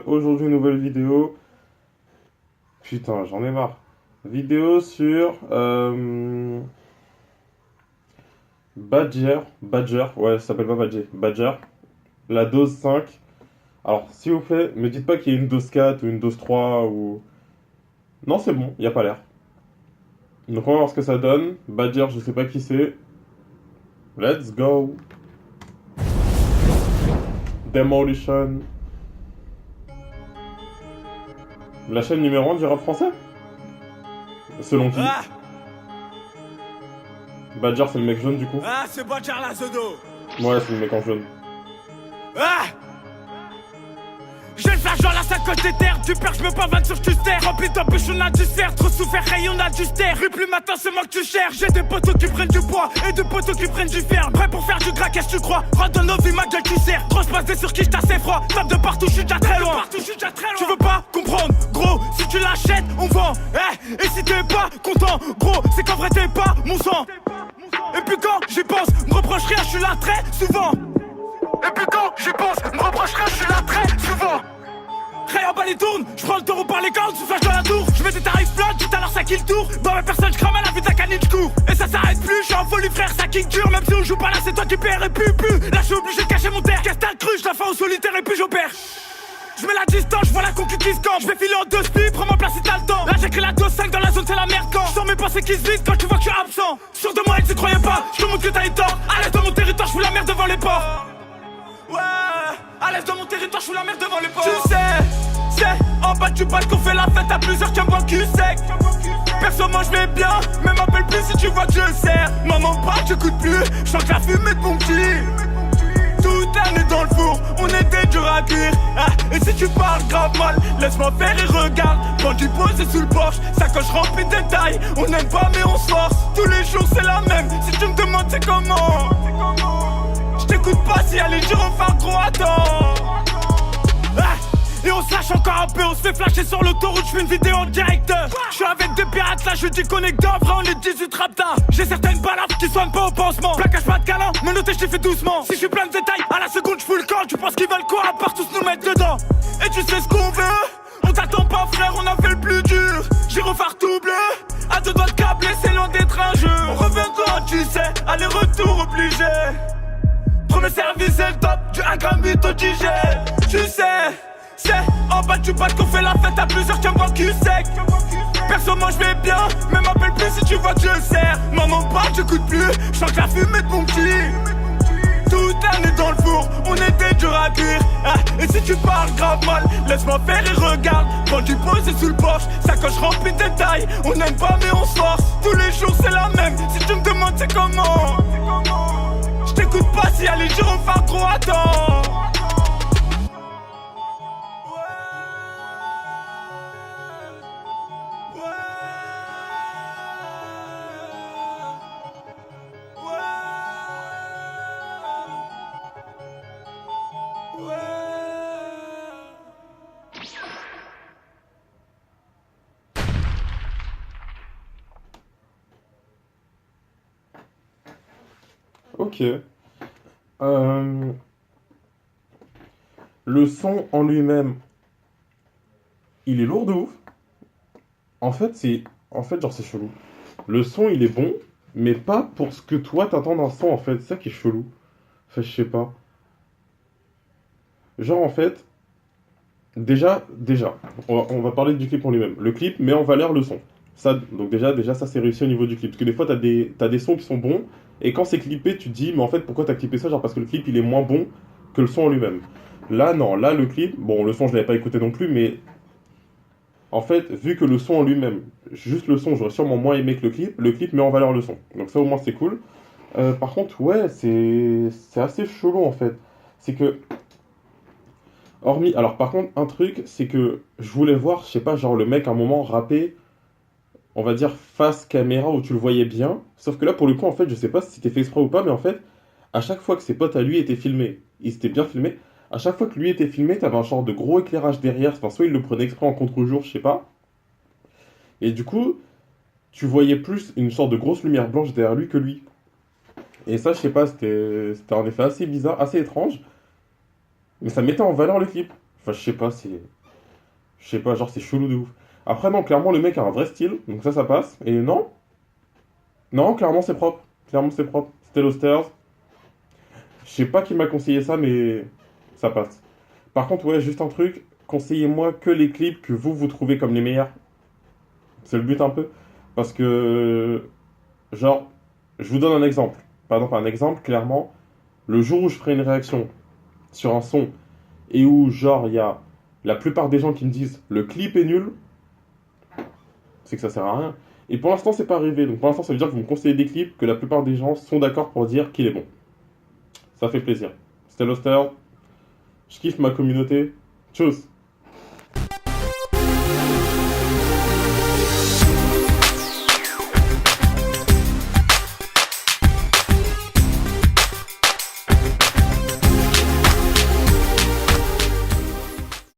Aujourd'hui, nouvelle vidéo. Putain, j'en ai marre. Vidéo sur Badger, ouais, ça s'appelle pas Badger, Badger, la dose 5. Alors, s'il vous plaît, me dites pas qu'il y a une dose 4 ou une dose 3 ou. Non, c'est bon, y a pas l'air. Donc, on va voir ce que ça donne. Badger, je sais pas qui c'est. Let's go! Demolition. La chaîne numéro 1 du rap français? Selon qui? Ah, Badger, c'est le mec jaune du coup? ah, c'est Badger la Zodo. Ouais, c'est le mec en jaune. Ah, j'ai le flash dans la sacoche des terres. Du père, je me pavane sur Custer. Rempli d'embûches, on a du cerf. Trop souffert, hey, on a du ster. Rue plus matin, c'est moi que tu cherches. J'ai des poteaux qui prennent du bois et des poteaux qui prennent du fer. Prêt pour faire du gras, qu'est-ce que tu crois? Rentre dans nos vies, ma gueule, tu sers. Grosse passe sur qui, j't'assais froid. Tape de partout, je suis déjà très loin. Tu veux pas comprendre, gros? Si tu l'achètes, on vend. Et si t'es pas content, gros, c'est qu'en vrai t'es pas mon sang. Et puis quand j'y pense, me reproche rien, je suis là très souvent. Et puis quand j'y pense, me reproche rien, je suis là très souvent. Rien en bas les tournes, je prends le taureau par les cornes, sous flash dans la tour. Je mets des tarifs plats, tout à l'heure ça kill tour. Dans ma personne, je crame à la vue de la canine, je cours. Et ça s'arrête plus, je suis en folie frère, ça kick dur. Même si on joue pas là, c'est toi qui perds et plus. Là je suis obligé de cacher mon terre. Qu'est-ce que t'as cru, je la fais au solitaire et puis j'opère. Je mets la distance, je vois la concu qui se campe. Je vais filer en deux spies, prends ma place si t'as le temps. Là j'écris la dose 5 dans la zone, c'est la merde quand. Je sens mes pensées qui se vident quand tu vois que je suis absent. Sûr de moi, elle se croyait pas, je te montre que t'as eu tort. À l'aise dans mon territoire, je fous la merde devant les ports. Ouais, à l'aise dans mon territoire, je fous la merde devant les ports. Tu sais, c'est en bas du bal qu'on fait la fête à plusieurs qui me cul sec. Perso moi je vais bien, mais m'appelle plus si tu vois que je sers. Maman pas, j'écoute plus, je sens que la fumée de mon petit. Toute l'année dans le four, on était dur à cuire. Et si tu parles grave mal, laisse-moi faire et regarde. Quand tu poses sous le porche, sacoche remplie de détails. On n'aime pas mais on se force, tous les jours c'est la même. Si tu me demandes c'est comment, je t'écoute pas si elle est dure au phare gros attends. Et on se lâche encore un peu, on se fait flasher sur l'autoroute, je fais une vidéo en direct. Je suis avec des pirates là, je dis qu'on est d'œuvre, on est 18 raptins. J'ai certaines balafres qui soignent pas au pansement. Plaquage pas de câlin, mais noté je t'ai fait doucement. Si je suis plein de détails, à la seconde je fous le camp. Tu penses qu'ils veulent quoi à part tous nous mettre dedans? Et tu sais ce qu'on veut? On t'attend pas frère, on a fait le plus dur. Gyrophare tout bleu, à deux doigts de câbler, c'est loin d'être un jeu. On revient quand tu sais, aller-retour obligé. Premier service c'est le top, du 1 gramme 8 au digère. Tu sais, c'est en bas du bal qu'on fait la fête à plusieurs qui me cul sec. Perso moi je vais bien, mais m'appelle plus si tu vois que je sers. Maman pas, j'écoute plus, je sens que la fumée de mon petit. Toute l'année dans le four, on était dur à cuire. Et si tu parles grave mal, laisse-moi faire et regarde. Quand tu poses sous le porche, sacoche remplie de détails. On n'aime pas mais on se force, tous les jours c'est la même. Si tu me demandes c'est comment, je t'écoute pas si elle est dure au phare gros attends. Ok. Le son en lui-même, il est lourd de ouf. En fait, genre, c'est chelou. Le son, il est bon, mais pas pour ce que toi t'attends d'un son, en fait. C'est ça qui est chelou. Enfin, je sais pas. Genre, en fait, déjà, on va parler du clip en lui-même. Le clip met en valeur le son. Ça, donc déjà, ça c'est réussi au niveau du clip. Parce que des fois, t'as des sons qui sont bons, et quand c'est clippé, tu te dis, mais en fait, pourquoi t'as clippé ça? Genre, parce que le clip, il est moins bon que le son en lui-même. Là, non, là, le clip, bon, le son, je l'avais pas écouté non plus, mais en fait, vu que le son en lui-même, juste le son, j'aurais sûrement moins aimé que le clip met en valeur le son. Donc ça, au moins, c'est cool. Par contre, ouais, c'est assez chelou, en fait. C'est que, hormis... Alors, par contre, un truc, c'est que je voulais voir, je sais pas, genre, le mec, à un moment, rapper, on va dire, face caméra, où tu le voyais bien. Sauf que là, pour le coup, en fait, je sais pas si c'était fait exprès ou pas, mais en fait, à chaque fois que ses potes à lui étaient filmés, ils étaient bien filmés, à chaque fois que lui était filmé, t'avais un genre de gros éclairage derrière, enfin, soit il le prenait exprès en contre-jour, je sais pas. Et du coup, tu voyais plus une sorte de grosse lumière blanche derrière lui que lui. Et ça, je sais pas, c'était un effet assez bizarre, assez étrange, mais ça mettait en valeur le clip. Enfin, je sais pas, c'est. Je sais pas, genre, c'est chelou de ouf. Après, non, clairement, le mec a un vrai style, donc ça passe. Et non, non, clairement, c'est propre. Clairement, c'est propre. C'était l'Osters. Je sais pas qui m'a conseillé ça, mais ça passe. Par contre, ouais, juste un truc, conseillez-moi que les clips que vous trouvez comme les meilleurs. C'est le but un peu. Parce que, genre, je vous donne un exemple. Par exemple, un exemple, clairement, le jour où je ferai une réaction sur un son et où, genre, il y a la plupart des gens qui me disent le clip est nul, c'est que ça sert à rien. Et pour l'instant, c'est pas arrivé. Donc pour l'instant, ça veut dire que vous me conseillez des clips que la plupart des gens sont d'accord pour dire qu'il est bon. Ça fait plaisir. C'était l'Oster. Je kiffe ma communauté. Tchuss.